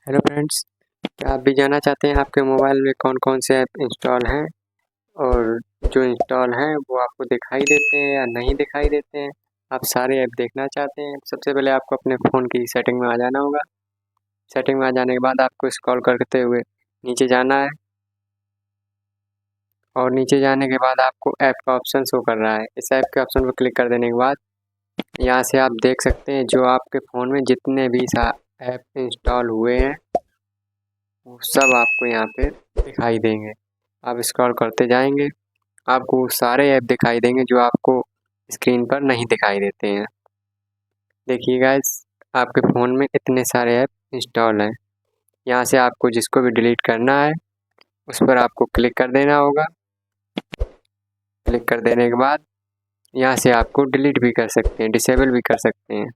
Hello friends, क्या आप भी जानना चाहते हैं आपके मोबाइल में कौन कौन से ऐप इंस्टॉल हैं और जो इंस्टॉल हैं वो आपको दिखाई देते हैं या नहीं दिखाई देते हैं। आप सारे ऐप देखना चाहते हैं। सबसे पहले आपको अपने फ़ोन की सेटिंग में आ जाना होगा। सेटिंग में आ जाने के बाद आपको स्क्रॉल करते हुए नीचे जाना है और नीचे जाने के बाद आपको ऐप का ऑप्शन शो कर रहा है। इस ऐप के ऑप्शन पर क्लिक कर देने के बाद यहाँ से आप देख सकते हैं जो आपके फ़ोन में जितने भी ऐप इंस्टॉल हुए हैं वो सब आपको यहाँ पे दिखाई देंगे। आप स्क्रॉल करते जाएंगे, आपको वो सारे ऐप दिखाई देंगे जो आपको स्क्रीन पर नहीं दिखाई देते हैं। देखिए गाइस, आपके फ़ोन में इतने सारे ऐप इंस्टॉल हैं। यहाँ से आपको जिसको भी डिलीट करना है उस पर आपको क्लिक कर देना होगा। क्लिक कर देने के बाद यहाँ से आपको डिलीट भी कर सकते हैं, डिसेबल भी कर सकते हैं।